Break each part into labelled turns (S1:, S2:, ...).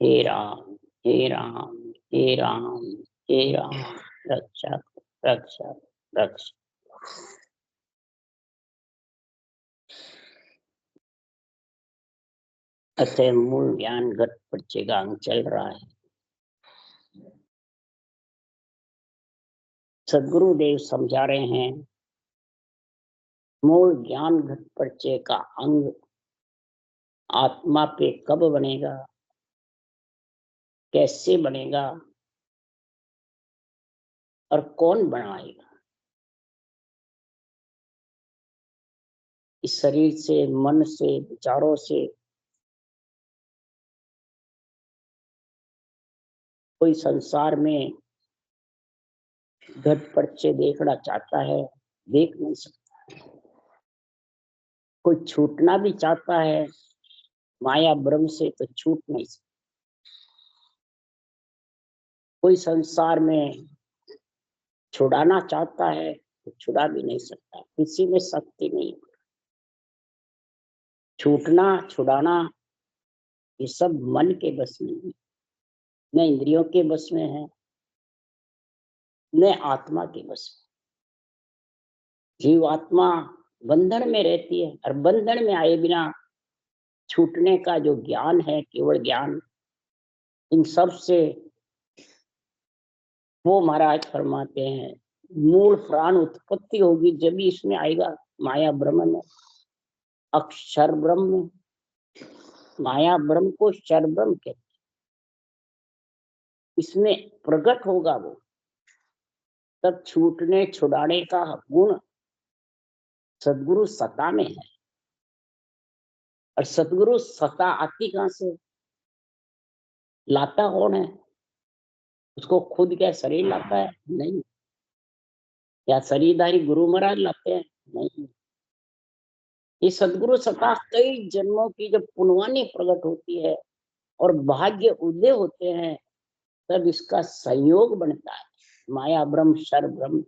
S1: हे राम हे राम हे राम हे राम, रक्षक रक्षक रक्षक। अतः मूल ज्ञान घट परिचय अंग चल रहा है। सदगुरुदेव समझा रहे हैं, मूल ज्ञान घट परिचय का अंग आत्मा पे कब बनेगा, कैसे बनेगा और कौन बनाएगा। इस शरीर से, मन से, विचारों से कोई संसार में घट परिचय देखना चाहता है, देख नहीं सकता। कोई छूटना भी चाहता है माया ब्रह्म से, तो छूट नहीं सकता। कोई संसार में छुड़ाना चाहता है तो छुड़ा भी नहीं सकता, किसी में शक्ति नहीं। छूटना छुड़ाना ये सब मन के बस में है, न इंद्रियों के बस में है, न आत्मा के बस में। जीव आत्मा बंधन में रहती है, और बंधन में आए बिना छूटने का जो ज्ञान है, केवल ज्ञान, इन सब से वो महाराज फरमाते हैं मूल प्राण उत्पत्ति होगी जब भी इसमें आएगा। माया ब्रह्म में, अक्षर ब्रह्म में, माया ब्रह्म को क्षर ब्रह्म कहते, इसमें प्रकट होगा वो, तब छूटने छुड़ाने का गुण सदगुरु सत्ता में है। और सदगुरु सत्ता आती कहां से, लाता कौन है उसको? खुद क्या शरीर लाता है? नहीं। या शरीरधारी गुरु महाराज लाते हैं? नहीं। ये सदगुरु सत्ता कई जन्मों की जब पुण्यवानी प्रकट होती है और भाग्य उदय होते हैं, तब इसका संयोग बनता है। माया ब्रह्म शर ब्रह्म,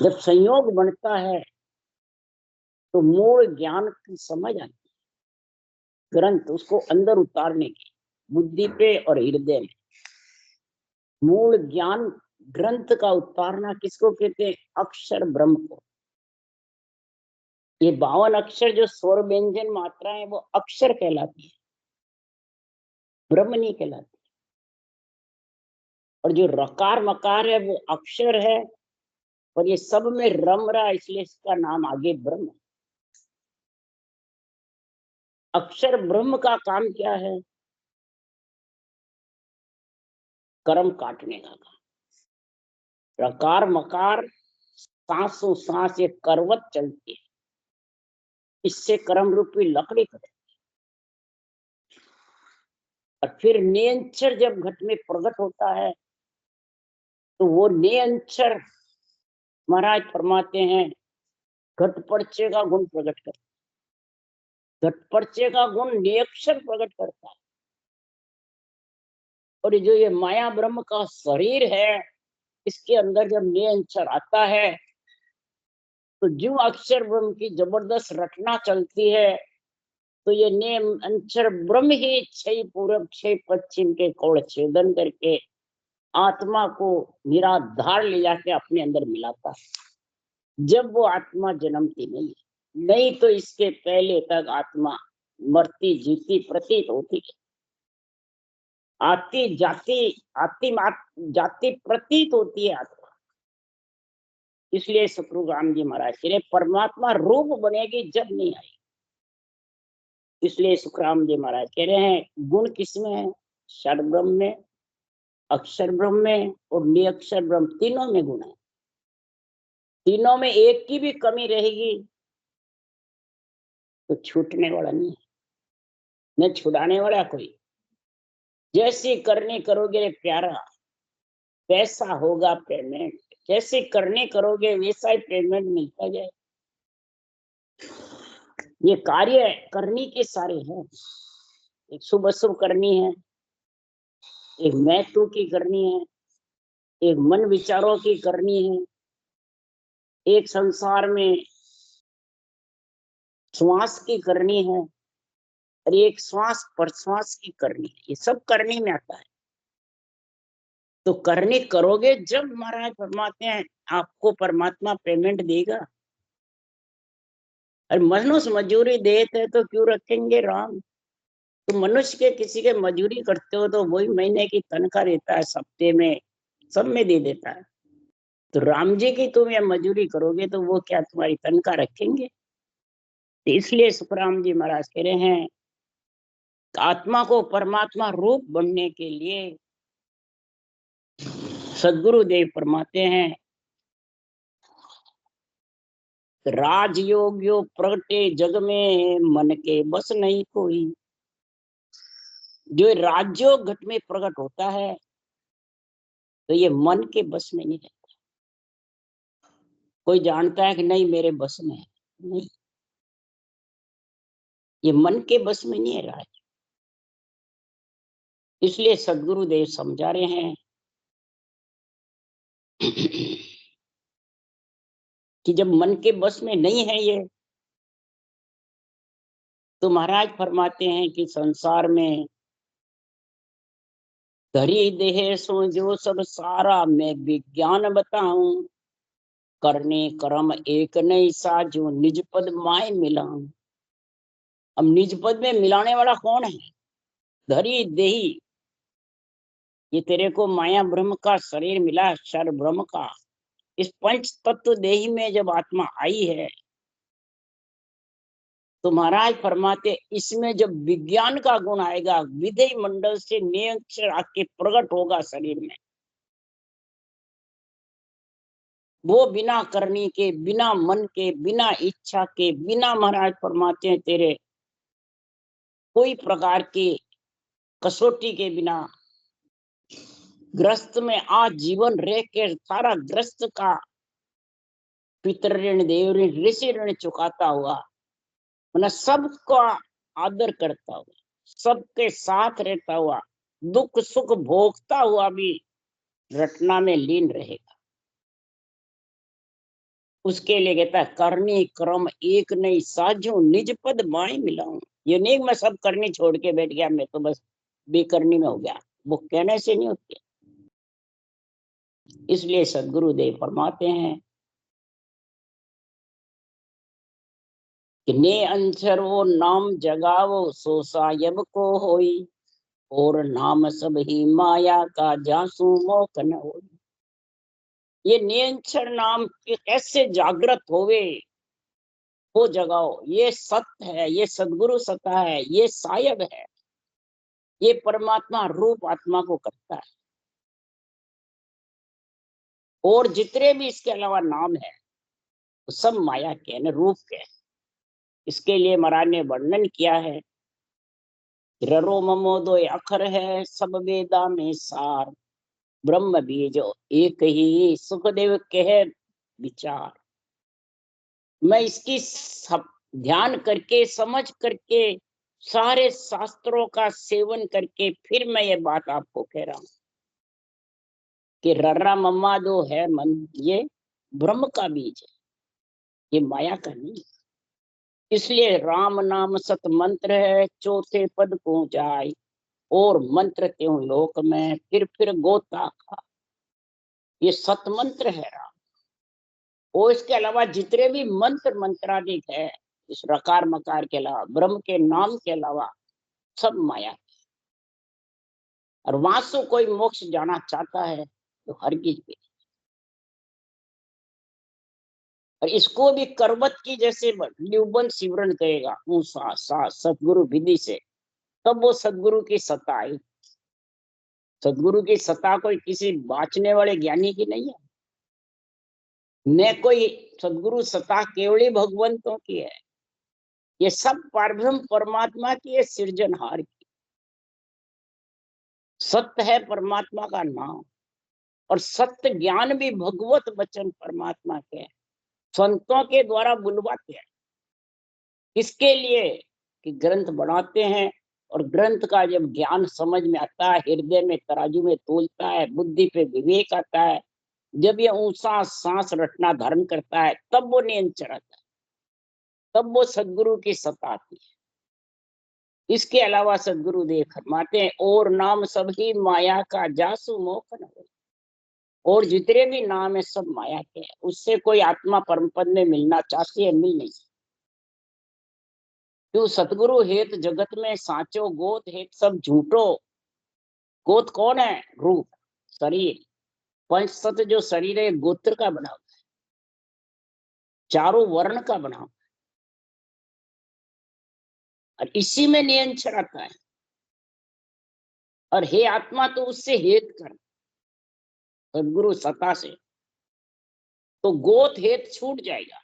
S1: जब संयोग बनता है तो मूल ज्ञान की समझ आती है। ग्रंथ उसको अंदर उतारने की, बुद्धि पे और हृदय में मूल ज्ञान ग्रंथ का उतारना किसको कहते हैं? अक्षर ब्रह्म को। ये 52 अक्षर जो स्वर व्यंजन मात्रा है वो अक्षर कहलाती है, ब्रह्म नहीं कहलाती। और जो रकार मकार है वो अक्षर है, और ये सब में रम रहा, इसलिए इसका नाम आगे ब्रह्म। अक्षर ब्रह्म का काम क्या है? कर्म काटने का काम। रकार मकार सांसों सांस ये करवत चलती है, इससे कर्म रूपी लकड़ी कटे। और फिर नियंचर जब घट में प्रकट होता है तो वो नियंचर महाराज फरमाते हैं घट परिचय का गुण प्रकट करता है। घट परिचय का गुण नियक्षर प्रकट करता है। और जो ये माया ब्रह्म का शरीर है, इसके अंदर जब नियंचर आता है तो जो अक्षर ब्रह्म की जबरदस्त रचना चलती है, तो ये नेम अंचर ब्रह्म ही 6 पूरब 6 पश्चिम के कोण छेदन करके आत्मा को निराधार ले जाके अपने अंदर मिलाता है। जब वो आत्मा जन्मती नहीं है, नहीं तो इसके पहले तक आत्मा मरती जीती प्रतीत होती है, आती जाती प्रतीत होती है आत्मा। इसलिए सतगुरु जी महाराज कह रहे परमात्मा रूप बनेगी जब नहीं आई। इसलिए सुखराम जी महाराज कह रहे हैं गुण किसमें है? क्षर ब्रह्म में, अक्षर ब्रह्म में और निरक्षर ब्रह्म, तीनों में गुण है। तीनों में एक की भी कमी रहेगी तो छूटने वाला नहीं है, न छुड़ाने वाला कोई। जैसी करनी करोगे प्यारा, वैसा होगा पेमेंट। जैसे करने करोगे वैसा ही पेमेंट मिलता जाए। ये कार्य करनी के सारे हैं। एक शुभ अशुभ करनी है, एक मैं तू की करनी है, एक मन विचारों की करनी है, एक संसार में श्वास की करनी है, और एक श्वास प्रश्वास की करनी, ये सब करने में आता है। तो करनी करोगे जब महाराज फरमाते हैं आपको परमात्मा पेमेंट देगा। और मनुष्य मजूरी देते तो क्यों रखेंगे राम। तो मनुष्य के किसी के मजूरी करते हो तो वही महीने की तनख्वाह देता है, हफ्ते में सब में दे देता है। तो राम जी की तुम ये मजूरी करोगे तो वो क्या तुम्हारी तनख्वाह रखेंगे। तो इसलिए सुखराम जी महाराज कह रहे हैं आत्मा को परमात्मा रूप बनने के लिए सदगुरुदेव फरमाते हैं राजयोग प्रगटे जग में मन के बस नहीं कोई। जो राजयोग घट में प्रकट होता है तो ये मन के बस में नहीं रहता। कोई जानता है कि नहीं मेरे बस में है, नहीं, ये मन के बस में नहीं है राज। इसलिए सदगुरुदेव समझा रहे हैं कि जब मन के बस में नहीं है ये, तो महाराज फरमाते हैं कि संसार में धरी देह सो जो सब सारा मैं विज्ञान बताऊं। करने कर्म एक नहीं सा जो निज पद माय मिलाऊं। अब निज पद में मिलाने वाला कौन है। धरी देही, ये तेरे को माया ब्रह्म का शरीर मिला, शर ब्रह्म का। इस पंच तत्व देही में जब आत्मा आई है तो महाराज फरमाते इसमें जब विज्ञान का गुण आएगा, विधेय मंडल से नियंत्रण आके प्रकट होगा शरीर में, वो बिना करने के, बिना मन के, बिना इच्छा के, बिना महाराज फरमाते हैं तेरे कोई प्रकार की कसौटी के बिना ग्रस्त में आज जीवन रह के सारा ग्रस्त का पितर ऋण देव ऋण ऋषि ऋण चुकाता हुआ, मतलब सबका आदर करता हुआ, सबके साथ रहता हुआ, दुख सुख भोगता हुआ भी रटना में लीन रहेगा। उसके लिए कहता है करनी क्रम एक नहीं साझो निज पद माय मिलाऊं। ये नहीं मैं सब करनी छोड़ के बैठ गया, मैं तो बस बेकरनी में हो गया, वो कहने से नहीं होती। इसलिए सदगुरुदेव फरमाते हैं कि ने अंचर वो नाम जगावो सो सायब को होई। और नाम सब ही माया का जासू मोक न हो। ये नियंत्रण नाम के कैसे जागृत होवे, वो जगाओ। ये सत्य है, ये सदगुरु सत्ता है, ये सायब है, ये परमात्मा रूप आत्मा को करता है। और जितने भी इसके अलावा नाम है वो सब माया के न रूप के। इसके लिए महाराज ने वर्णन किया है ररो ममो दो अखर है सब वेदा में सार। ब्रह्म बीज एक ही सुखदेव कह विचार। मैं इसकी सब ध्यान करके समझ करके सारे शास्त्रों का सेवन करके फिर मैं ये बात आपको कह रहा हूं कि रर्रा मम्मा जो है मन, ये ब्रह्म का बीज है, ये माया का नहीं। इसलिए राम नाम सत मंत्र है चौथे पद को जाए। और मंत्र त्यों लोक में फिर गोता खा। ये सत मंत्र है राम। और इसके अलावा जितने भी मंत्र मंत्राधिक है इस रकार मकार के अलावा, ब्रह्म के नाम के अलावा सब माया। और वहां से कोई मोक्ष जाना चाहता है तो हरगिज भी। और इसको भी करवत की जैसे निबंध सिमरन करेगा ऊंसा सा सतगुरु विधि से, तब वो सदगुरु की सत्ता आई। सदगुरु की सत्ता कोई किसी बाँचने वाले ज्ञानी की नहीं है, न कोई सदगुरु सत्ता केवली भगवंतों की है। ये सब परब्रह्म परमात्मा की है, सृजनहार की। सत्य है परमात्मा का नाम, और सत्य ज्ञान भी भगवत वचन परमात्मा के है, संतों के द्वारा बुलवाते हैं। इसके लिए कि ग्रंथ बनाते हैं, और ग्रंथ का जब ज्ञान समझ में आता है, हृदय में तराजू में तोलता है, बुद्धि पे विवेक आता है, जब ये ऊंचा सांस रटना धारण करता है, तब वो नियंत्रण आता है, तब वो सदगुरु की सत्ता आती है। इसके अलावा सदगुरुदेव फरमाते हैं और नाम सब ही माया का जासु मोख न होय। और जितने भी नाम है सब माया के हैं, उससे कोई आत्मा परम पद में मिलना चाहती है, मिल नहीं सकती। क्यों? सतगुरु हेत जगत में साचो, गोत हेत सब झूठो। गोत कौन है? रूप, शरीर। पंच तत्व जो शरीर है गोत्र का बना हुआ है, चारों वर्ण का बना हुआ है, और इसी में नियंत्रण आता है। और हे आत्मा तो उससे हेत कर, सदगुरु सत्ता से, तो गोत हेत छूट जाएगा।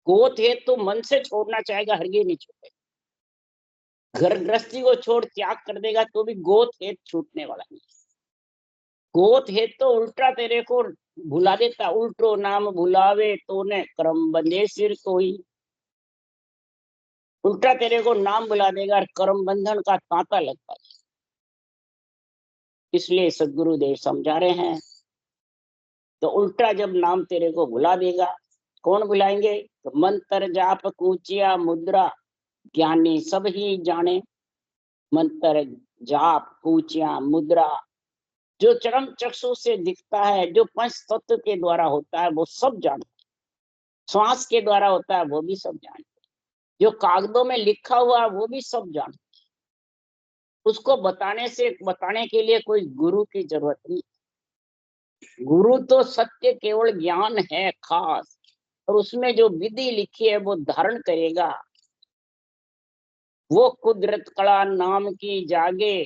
S1: गोत हेत तो मन से छोड़ना चाहेगा, हरगे नहीं छूटेगा। घर गृहस्थी को छोड़ त्याग कर देगा तो भी गोत हेत छूटने वाला नहीं। गोत हेत तो उल्टा तेरे को भुला देता, उल्टो नाम भुलावे तो ने कर्म बंधे सिर कोई। उल्टा तेरे को नाम भुला देगा और कर्म बंधन का तांता लगता है। इसलिए सदगुरुदेव समझा रहे हैं, तो उल्टा जब नाम तेरे को भुला देगा, कौन बुलाएंगे? तो मंत्र जाप कूचिया मुद्रा ज्ञानी सब ही जाने। मंत्र जाप कूचिया मुद्रा जो चरम चक्षु से दिखता है, जो पंच तत्व के द्वारा होता है वो सब जानते। श्वास के द्वारा होता है वो भी सब जानते। जो कागजों में लिखा हुआ है वो भी सब जानते। उसको बताने के लिए कोई गुरु की जरूरत नहीं। गुरु तो सत्य केवल ज्ञान है खास, और उसमें जो विधि लिखी है वो धारण करेगा। वो कुदरत कला नाम की जागे,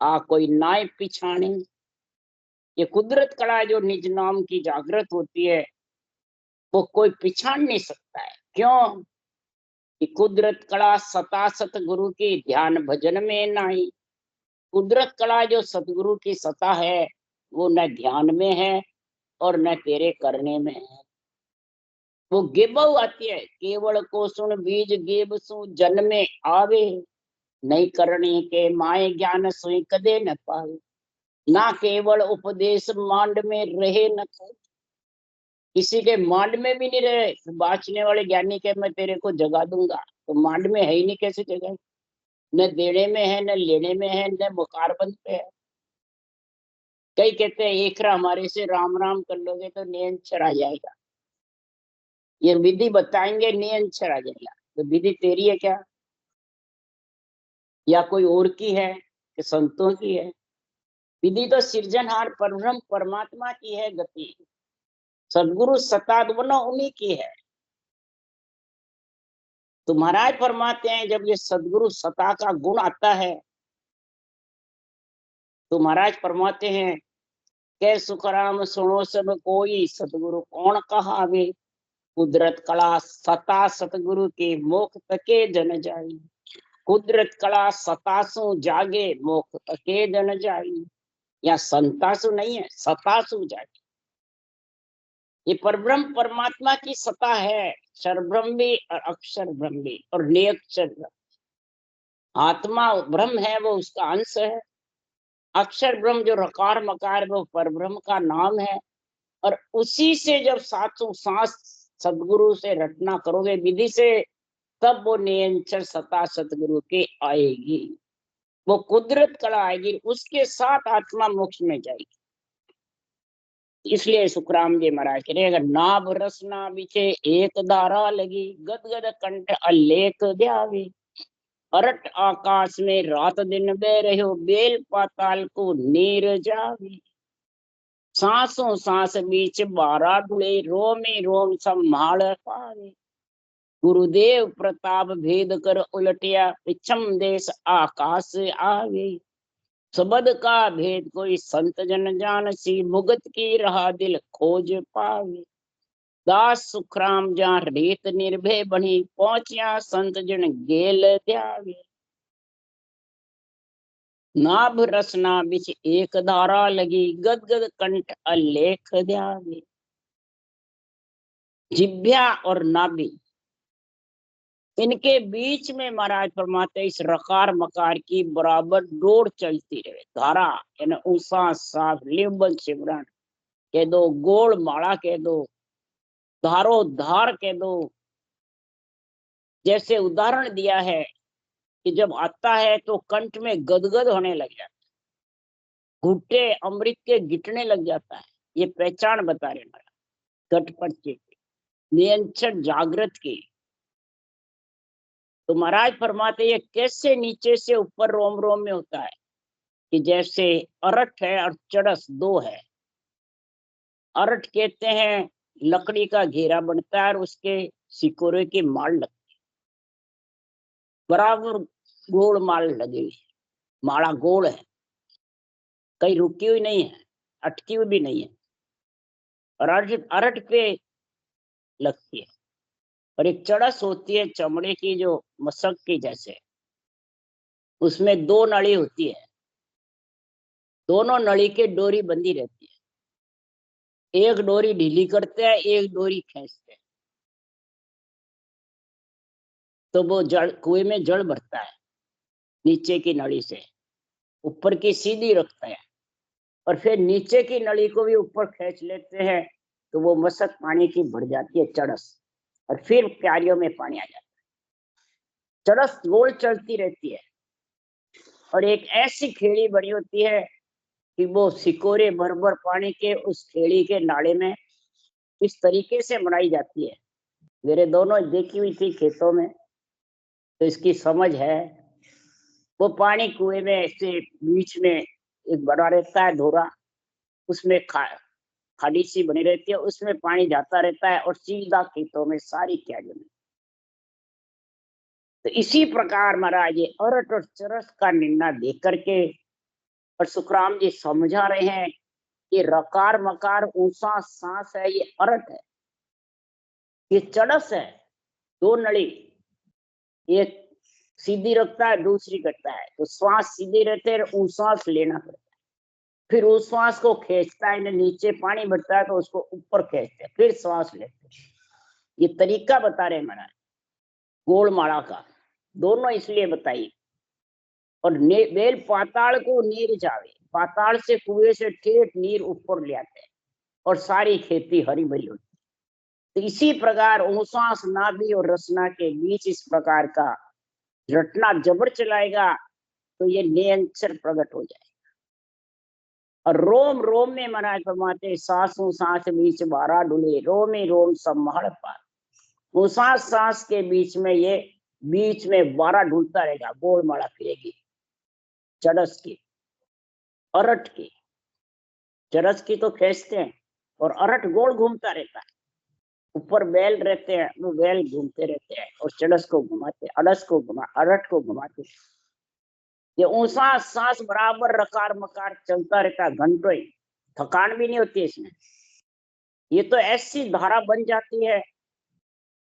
S1: आ कोई नाय पिछाने। ये कुदरत कला जो निज नाम की जागृत होती है वो कोई पिछाड़ नहीं सकता है। क्यों? कि कुदरत कला सता सतगुरु की ध्यान भजन में नहीं। कुदरत कला जो सतगुरु की सता है वो न ध्यान में है और न तेरे करने में है। वो गेबव आती है, केवल को सुन बीज गेब सु जन्मे आवे, नहीं करनी के माए ज्ञान सुई कदे न पावे। ना केवल उपदेश मांड में रहे न कोई। किसी के मांड में भी नहीं रहे, बाँचने वाले ज्ञानी के मैं तेरे को जगा दूंगा, तो मांड में है ही नहीं, कैसे जगाए? न देने में है, न लेने में है, न मुकारबंद पे है। कई कहते हैं एकरा हमारे से राम राम कर लोगे तो नियंत्रण आ जाएगा। ये विधि बताएंगे नियंत्रण आ जाएगा। तो विधि तेरी है क्या, या कोई और की है, कि संतों की है? विधि तो सृजनहार परब्रह्म परमात्मा की है गति। सदगुरु सत्ता दोनों उन्हीं की है। तो महाराज फरमाते हैं जब ये सदगुरु सत्ता का गुण आता है तो महाराज फरमाते हैं, कै सुखराम सुनो सब कोई, सतगुरु कौन कहावे। कुदरत कला सता सतगुरु के मोख तके जन जाई। कुदरत कला सतासु जागे मोख तके जन जाई। या संतासु नहीं है, सतासु जागे। ये परब्रह्म परमात्मा की सता है, क्षरब्रह्म भी और अक्षर ब्रह्म भी और निरक्षर ब्रह्म। आत्मा ब्रह्म है, वो उसका अंश है। अक्षर ब्रह्म जो रकार मकार वो परब्रह्म का नाम है। और उसी से जब सातों सांस सदगुरु से रटना करोगे विधि से, तब वो नियंत्रण सत्ता सतगुरु की आएगी। वो कुदरत कला आएगी, उसके साथ आत्मा मोक्ष में जाएगी। इसलिए सुखराम जी महाराज कह रहे, अगर नाभ रसना बिछे एक धारा लगी, गदगद कंठ अलेख ध्यावी। अरट आकाश में रात दिन बह रहे हो, बेल पाताल को नीर जावी। सांसों सांस बीच बारा ढुले, रोमे रोम संभाल पावे। गुरुदेव प्रताप भेद कर उलटिया, पिछम देश आकाश आवे। सबद का भेद कोई संत जन जान सी, मुगत की रहा दिल खोज पावे। दास सुखराम जहाँ रेत निर्भय बनी, पहुंचिया संत जन गेल ध्यावे। नाभ रसना बिच एक धारा लगी, गदगद कंठ अलेख ध्यावे। जिभ्या और नाभि, इनके बीच में महाराज फरमाते इस रकार मकार की बराबर डोर चलती रहे। धारा यानी ऊषा साफ लिम्बन सिमरन कह दो, गोड़ माड़ा कह दो, धारो धार कह दो, जैसे उदाहरण दिया है कि जब आता है तो कंठ में गदगद होने लग जाता है, घुट्टे अमृत के गिटने लग जाता है। ये पहचान बता रहे महाराज घटपट की, नियंत्रण जागृत की। तो महाराज फरमाते ये कैसे नीचे से ऊपर रोम रोम में होता है कि जैसे अरठ है और चड़स दो है। अरठ कहते हैं लकड़ी का घेरा बनता है और उसके सिकोरे की माल लगती है, बराबर गोल माल लगी हुई है, माला गोल है, कहीं रुकी हुई नहीं है, अटकी हुई भी नहीं है, और अरठ अरठ पे लगती है। और एक चड़स होती है चमड़े की जो मसक की जैसे, उसमें दो नली होती है, दोनों नली के डोरी बंधी रहती है, एक डोरी ढीली करते हैं एक डोरी खींचते हैं, तो वो जड़ कुएं में जड़ भरता है, नीचे की नली से ऊपर की सीधी रखता है, और फिर नीचे की नली को भी ऊपर खींच लेते हैं, तो वो मसक पानी की बढ़ जाती है चड़स, और फिर क्यारियों में पानी आ जाता है। चड़स गोल चलती रहती है, और एक ऐसी खेड़ी बनी होती है कि वो सिकोरे भर भर पानी के उस खेड़ी के नाले में इस तरीके से बनाई जाती है। मेरे दोनों देखी हुई थी खेतों में, तो इसकी समझ है। वो पानी कुएं में ऐसे बीच में एक बड़ा रहता है धोरा, उसमें खाड़ी सी बनी रहती है, उसमें पानी जाता रहता है और सीधा खेतों में सारी क्यारियों में। तो इसी प्रकार महाराज ये अरट और चरस का निर्णय दे करके और सुखराम जी समझा रहे हैं कि रकार मकार ऊंचा सांस है, ये अरट है, ये चड़स है, दो नली, एक सीधी रखता है दूसरी करता है, तो श्वास सीधी रहते हैं, उश्वास लेना पड़ता है, फिर उस श्वास को खींचता है, नीचे पानी बढ़ता है तो उसको ऊपर खींचते हैं, फिर श्वास लेते हैं। ये तरीका बता रहे महाराज गोल माला का, दोनों इसलिए बताइए। और बेल पाताल को नीर जावे, पाताल से कुएं से ठेठ नीर ऊपर ले आते हैं और सारी खेती हरी भरी होती है। तो इसी प्रकार उश्वास नाभि और रसना के बीच इस प्रकार का रटना जबर चलाएगा तो ये नियंत्रण प्रकट हो जाए। और रोम रोम में महाराज फरमाते सांसों सांस बीच बारह डुले, रोम ही रोम सब महड़ पार। वो सांस सांस के बीच में ये बीच में बारह ढूंढता रहेगा, गोल माला फिरेगी चरस की, अरट की। चरस की तो खींचते हैं और अरट गोल घूमता रहता है, ऊपर बैल रहते हैं, वो बैल घूमते रहते हैं और चरस को घुमाते, अड़स को घुमा, अरट को घुमाते। ये ऊंचा सांस बराबर रकार मकार चलता रहता है घंटों ही, थकान भी नहीं होती इसमें। ये तो ऐसी धारा बन जाती है,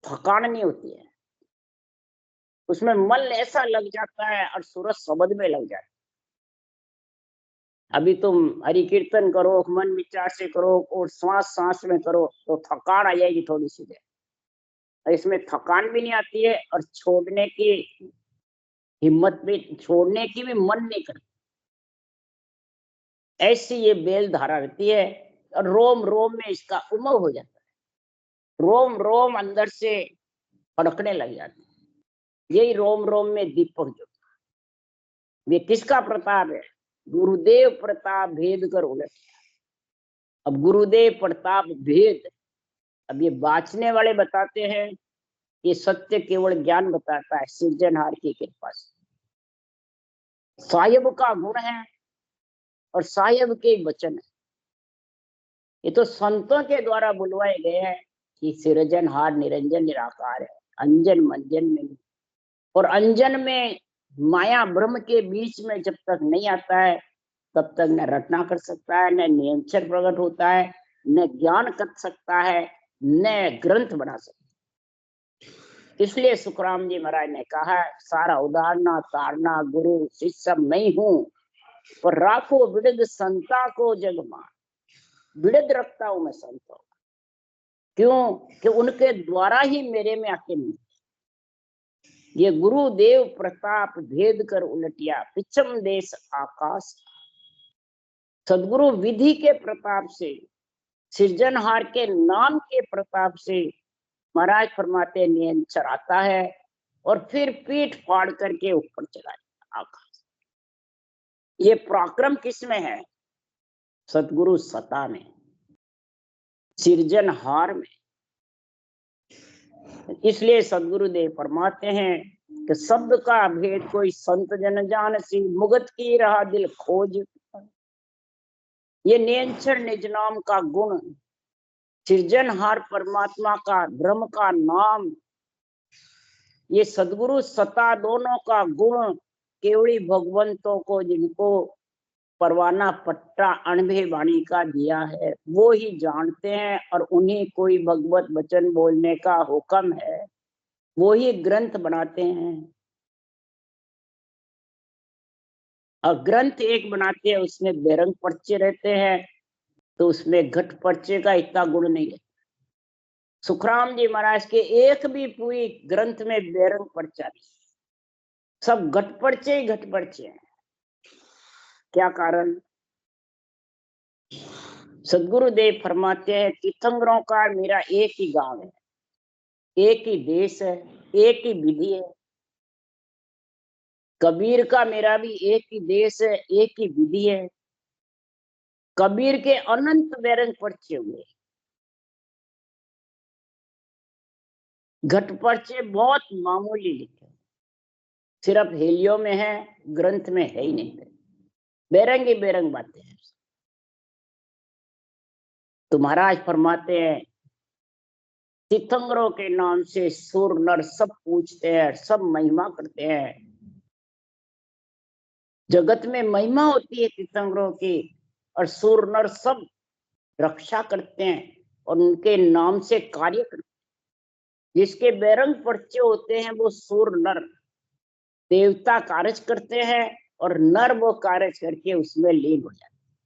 S1: थकान नहीं होती है, उसमें मन ऐसा लग जाता है और सूरज शब्द में लग जाता है। अभी तुम हरि कीर्तन करो, मन विचार से करो और श्वास सांस में करो तो थकान आ जाएगी थोड़ी सी देर, इसमें थकान भी नहीं आती है और छोड़ने की हिम्मत भी, छोड़ने की भी मन नहीं करती। ऐसी ये बेल धारा रहती है और रोम रोम में इसका उमंग हो जाता है, रोम रोम अंदर से फड़कने लग जाते हैं। यही रोम रोम में दीपक जो, ये किसका प्रताप है? गुरुदेव प्रताप भेद कर उलट। अब गुरुदेव प्रताप भेद, अब ये बाँचने वाले बताते हैं, ये सत्य केवल ज्ञान बताता है सृजनहार की कृपा से। साहिब का गुण है और साहिब के वचन है, ये तो संतों के द्वारा बुलवाए गए हैं कि सृजनहार निरंजन निराकार है, अंजन मंजन में। और अंजन में माया ब्रह्म के बीच में जब तक नहीं आता है तब तक न रटना कर सकता है, न नियंत्रण प्रकट होता है, न ज्ञान कर सकता है, न ग्रंथ बना सकता है। इसलिए सुखराम जी महाराज ने कहा सारा उदाहरणा तारना गुरु शिष्य नहीं हूं, पर राखो विविध संता को जग मान। विविध रखता हूं मैं संतों, क्यों कि उनके द्वारा ही मेरे में आके मिलते। ये गुरुदेव प्रताप भेद कर उलटिया, पिछम देश आकाश। सदगुरु विधि के प्रताप से, सृजनहार के नाम के प्रताप से महाराज फरमाते नियंत्रण आता है और फिर पीठ फाड़ करके ऊपर चला जाता आकाश। ये पराक्रम किसमें है? सतगुरु सत्ता में, सिरजनहार में। इसलिए सदगुरुदेव फरमाते हैं कि शब्द का भेद कोई संत जन जान सी, मुगत की रहा दिल खोज। ये नियंत्रण निज नाम का गुण, सृजनहार परमात्मा का ब्रह्म का नाम, ये सदगुरु सत्ता दोनों का गुण केवड़ी भगवंतों को, जिनको परवाना पट्टा अणभे वाणी का दिया है, वो ही जानते हैं। और उन्हीं कोई भगवत वचन बोलने का हुक्म है, वो ही ग्रंथ बनाते हैं। और ग्रंथ एक बनाते हैं, उसमें बेरंग पर्चे रहते हैं, तो उसमें घट पर्चे का इतना गुण नहीं है। सुखराम जी महाराज के एक भी पूरी ग्रंथ में बेरंग पर्चा नहीं, सब घट पर्चे ही घट पर्चे हैं। क्या कारण? सदगुरुदेव फरमाते हैं तीर्थंकरों का मेरा एक ही गांव है, एक ही देश है, एक ही विधि है। कबीर का मेरा भी एक ही देश है, एक ही विधि है। कबीर के अनंत बेरंग पर्चे हुए, घट पर्चे बहुत मामूली लिखे, सिर्फ हेलियो में है, ग्रंथ में है ही नहीं। बेरंग ही बेरंग बातें हैं। तो महाराज फरमाते हैं तीर्थंकरों के नाम से सुर नर सब पूछते हैं, सब महिमा करते हैं। जगत में महिमा होती है तीर्थंकरों की, और सुर नर सब रक्षा करते हैं और उनके नाम से कार्य करते हैं। जिसके बेरंग पर्चे होते हैं वो सुर नर देवता कार्य करते हैं, और नर वो कार्य करके उसमें लीन हो जाते हैं।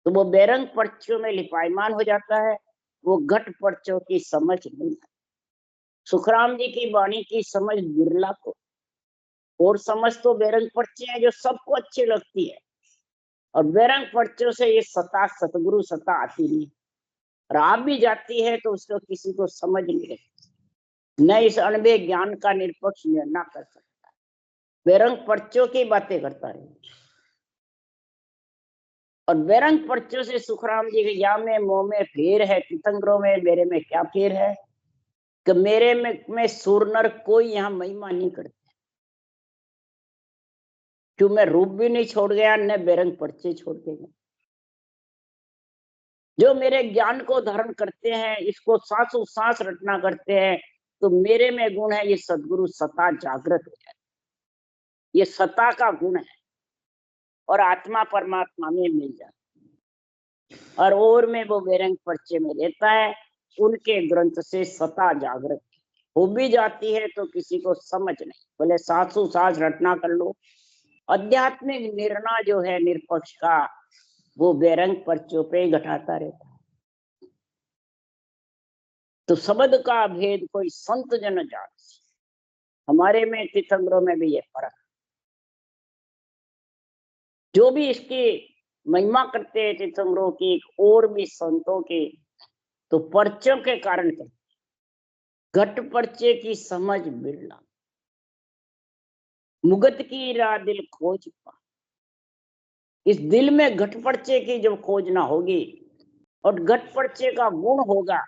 S1: तो वो बेरंग पर्चों में लिपायमान हो जाता है, वो घट पर्चों की समझ नहीं है। सुखराम जी की वाणी की समझ बिरला को, और समझ तो बेरंग पर्चे हैं जो सबको अच्छी लगती है, और बेरंग पर्चों से ये सत्ता सतगुरु सत्ता आती नहीं, और आप भी जाती है तो उसको किसी को समझ नहीं रहती, न इस अणबे ज्ञान का निष्पक्ष निर्णय कर सकता, बेरंग पर्चों की बातें करता है। और बेरंग पर्चों से सुखराम जी के या में मोह में फेर है, तीर्थंकरों में मेरे में क्या फेर है कि मेरे में सुरनर कोई यहाँ महिमा नहीं करते, क्यों मैं रूप भी नहीं छोड़ गया, न बेरंग पर्चे छोड़ के गया। जो मेरे ज्ञान को धारण करते हैं, इसको सांसों सांस रटना करते हैं, तो मेरे में गुण है, ये सदगुरु सत्ता जागृत हो जाए, ये सत्ता का गुण है, और आत्मा परमात्मा में मिल जाती, और में वो बेरंग पर्चे में रहता है। उनके ग्रंथ से सत्ता जागृत हो भी जाती है तो किसी को समझ नहीं, बोले सांसों सांस रटना कर लो। आध्यात्मिक निर्णय जो है निष्पक्ष का, वो बेरंग पर्चों पे ही घटाता रहता है। तो शब्द का भेद कोई संत जन जान, हमारे में तीर्थंकरों में भी ये फर्क। जो भी इसकी महिमा करते हैं तीर्थंकरों की और भी संतों की, तो पर्चों के कारण करते, घट पर्चे की समझ बिरला, मुगत की राह दिल खोज पा। इस दिल में घट पर्चे की जब खोज ना होगी और घट पर्चे का गुण होगा,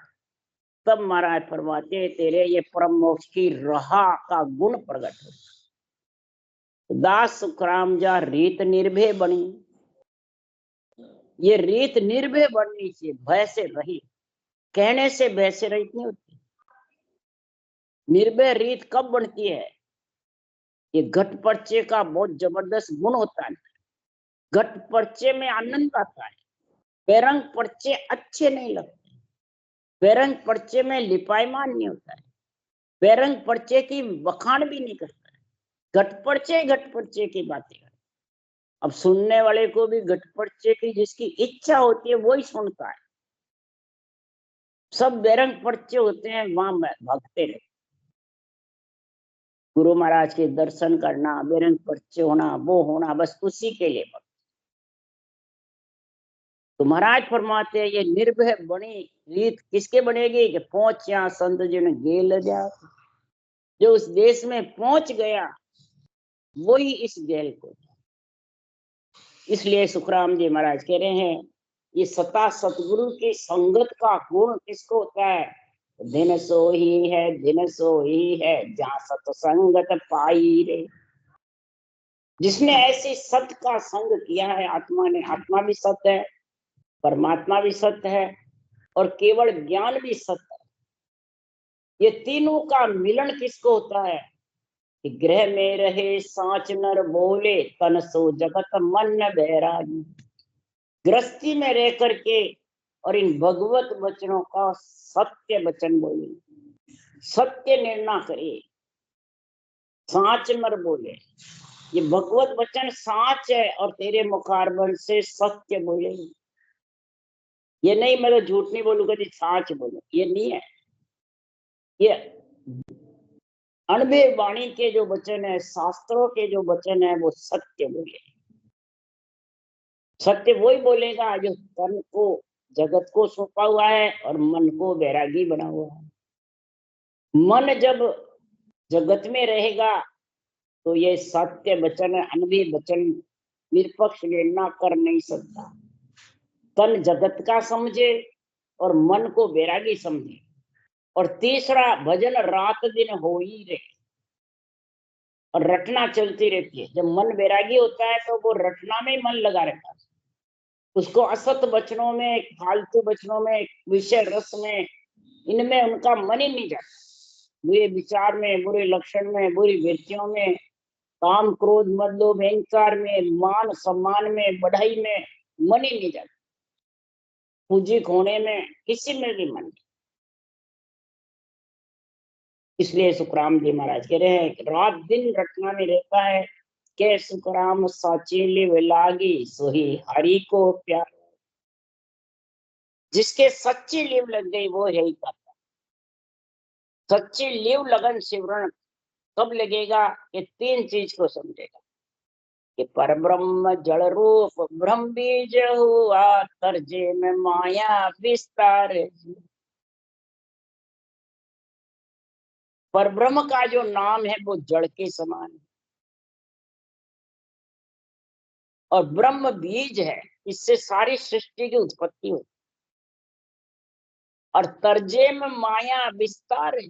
S1: तब महाराज फरमाते तेरे ये परम मोक्ष की राह का गुण प्रकट हो। दास सुखराम जा रीत निर्भय बनी, ये रीत निर्भय बननी चाहिए, भय से रही, कहने से भय से रहित नहीं होती। निर्भय रीत कब बनती है? ये घट पर्चे का बहुत जबरदस्त गुण होता है, घट पर्चे में आनंद आता है, बेरंग पर्चे अच्छे नहीं लगते, बेरंग पर्चे में लिपायमान नहीं होता है, बेरंग पर्चे की वखाण भी नहीं करता है, घट पर्चे की बातें करता। अब सुनने वाले को भी घट पर्चे की जिसकी इच्छा होती है वही सुनता है, सब बेरंग पर्चे होते हैं वहां भागते रहते। गुरु महाराज के दर्शन करना, बेरंग पर्चे होना, वो होना, बस उसी के लिए भक्त। तो महाराज फरमाते हैं ये निर्भय बनी रीत किसके बनेगी कि पहुंच यहाँ संत जिन गेल जा, जो उस देश में पहुंच गया वही इस जेल को। इसलिए सुखराम जी महाराज कह रहे हैं ये सता सतगुरु की संगत का गुण किसको होता है? दिन सो ही है, दिन सो ही है, जहाँ सत्संगत पाई रे। जिसने ऐसी सत्य का संग किया है आत्मा ने, आत्मा भी सत्य है, परमात्मा भी सत्य है और केवल ज्ञान भी सत्य है। ये तीनों का मिलन किसको होता है? कि गृह में रहे साच नर बोले, तन सो जगत मन न बैरागी। गृहस्थी में रह करके और इन भगवत वचनों का सत्य वचन बोले, सत्य निर्णय करे, साच नर बोले। ये भगवत वचन साच है और तेरे मुखारबन से सत्य बोले। ये नहीं मैं तो झूठ नहीं बोलूंगा जी, साच बोलो, ये नहीं है। ये अणबे वाणी के जो वचन है, शास्त्रों के जो वचन है, वो सत्य बोले। सत्य वही बोलेगा जो तन को जगत को सौंपा हुआ है और मन को वैरागी बना हुआ है। मन जब जगत में रहेगा तो ये सत्य वचन, अनबी वचन निरपक्ष निर्णय कर नहीं सकता। तन जगत का समझे और मन को वैरागी समझे। और तीसरा, भजन रात दिन हो ही रहे और रटना चलती रहती है। जब मन वैरागी होता है तो वो रटना में मन लगा रहता है। उसको असत वचनों में, फालतू वचनों में, विषय रस में, इनमें उनका मन ही नहीं जाता। बुरे विचार में, बुरे लक्षण में, बुरी वृत्तियों में, काम क्रोध मद लोभ अहंकार में, मान सम्मान में, बढ़ाई में मन ही नहीं जाता। पूजी खोने में, किसी में भी मन नहीं। इसलिए सुखराम जी महाराज कह रहे हैं रात दिन रटना में रहता है। के सुखराम साची लिव लागी, सोही हरि को प्यार। जिसके सच्ची लिव लग गई वो यही करता। सच्ची लिव लगन सिमरन कब लगेगा? ये तीन चीज को समझेगा कि परब्रह्म जड़ रूप ब्रह्म बीज हुआ, तर्जे में माया विस्तार। परब्रह्म का जो नाम है वो जड़ के समान है और ब्रह्म बीज है। इससे सारी सृष्टि की उत्पत्ति होती और तर्जे में माया विस्तार है।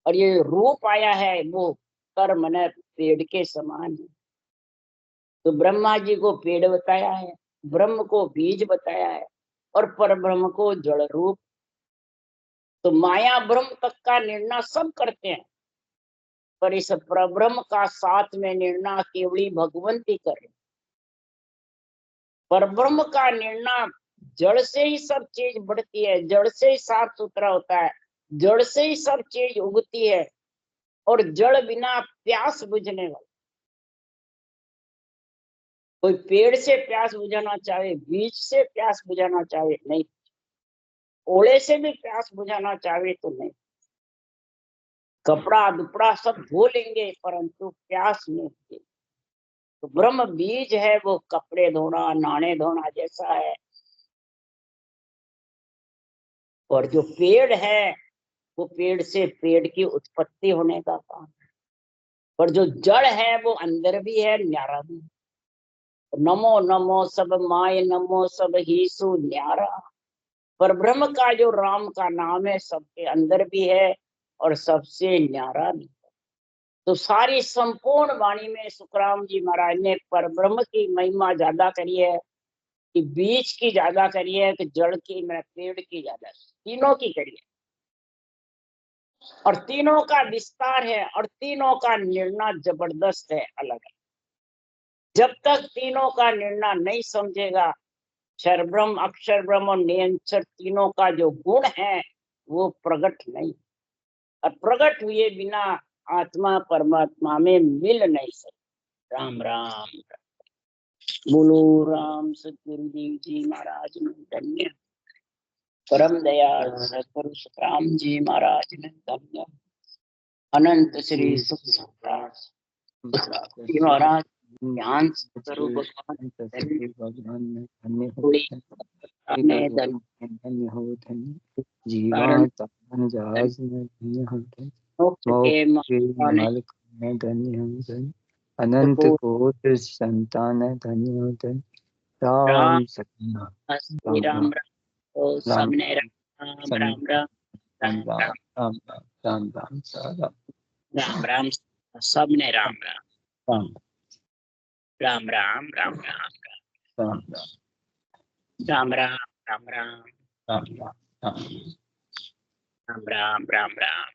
S1: और ये रूप आया है वो कर मन पेड़ के समान है। तो ब्रह्मा जी को पेड़ बताया है, ब्रह्म को बीज बताया है और परब्रह्म को जड़ रूप। तो माया ब्रह्म तक का निर्णय सब करते हैं पर इस परब्रह्म का साथ में निर्णय केवली भगवंती करे। परब्रह्म का निर्णय जड़ से ही सब चीज बढ़ती है, जड़ से ही साफ सुथरा होता है, जड़ से ही सब चीज उगती है। और जड़ बिना प्यास बुझने वाला। कोई पेड़ से प्यास बुझाना चाहे, बीज से प्यास बुझाना चाहे नहीं, ओले से भी प्यास बुझाना चाहे तो नहीं। कपड़ा दुपड़ा सब धो लेंगे परंतु प्यास नहीं होती। तो ब्रह्म बीज है वो कपड़े धोना, नाने धोना जैसा है। और जो पेड़ है वो पेड़ से पेड़ की उत्पत्ति होने का काम है। पर जो जड़ है वो अंदर भी है, न्यारा भी है। नमो नमो सब माय, नमो सब ही सु न्यारा। पर ब्रह्म का जो राम का नाम है सबके अंदर भी है और सबसे न्यारा भी है। तो सारी संपूर्ण वाणी में सुखराम जी महाराज ने पर ब्रह्म की महिमा ज्यादा करी है कि बीज की ज्यादा करी है कि जड़ की, मैं पेड़ की ज्यादा, तीनों की करी है। और तीनों का विस्तार है और तीनों का निर्णय जबरदस्त है, अलग है। जब तक तीनों का निर्णय नहीं समझेगा, क्षर ब्रह्म, अक्षर ब्रह्म और निरंतर तीनों का जो गुण है वो प्रकट नहीं। और प्रकट हुए बिना आत्मा परमात्मा में मिल नहीं सकती। राम राम। बोलो राम सतगुरुदेव जी महाराज ने धन्य। परम दयाल सतगुरु सुखराम जी महाराज ने धन्य। अनंत श्री सुख महाराज ज्ञान स्वरूप भगवान
S2: धन्य हो, धन्य जीवन धन्य हो।
S1: मोक्ष के
S2: मोक्ष के
S1: मालिक
S2: मालिक है धन्य हो धन्य, अनंत
S1: को
S2: कोट संतान है धन्य हो धन्य,
S1: राम
S2: राम सखी
S1: श्री
S2: राम
S1: राम
S2: राम
S1: राम तो
S2: राम
S1: सबने राम
S2: सन
S1: राम राम
S2: राम
S1: राम
S2: राम
S1: राम
S2: राम राम राम राम
S1: राम राम सबने राम
S2: राम
S1: राम राम राम राम
S2: राम
S1: राम राम राम राम
S2: राम राम राम
S1: राम राम राम राम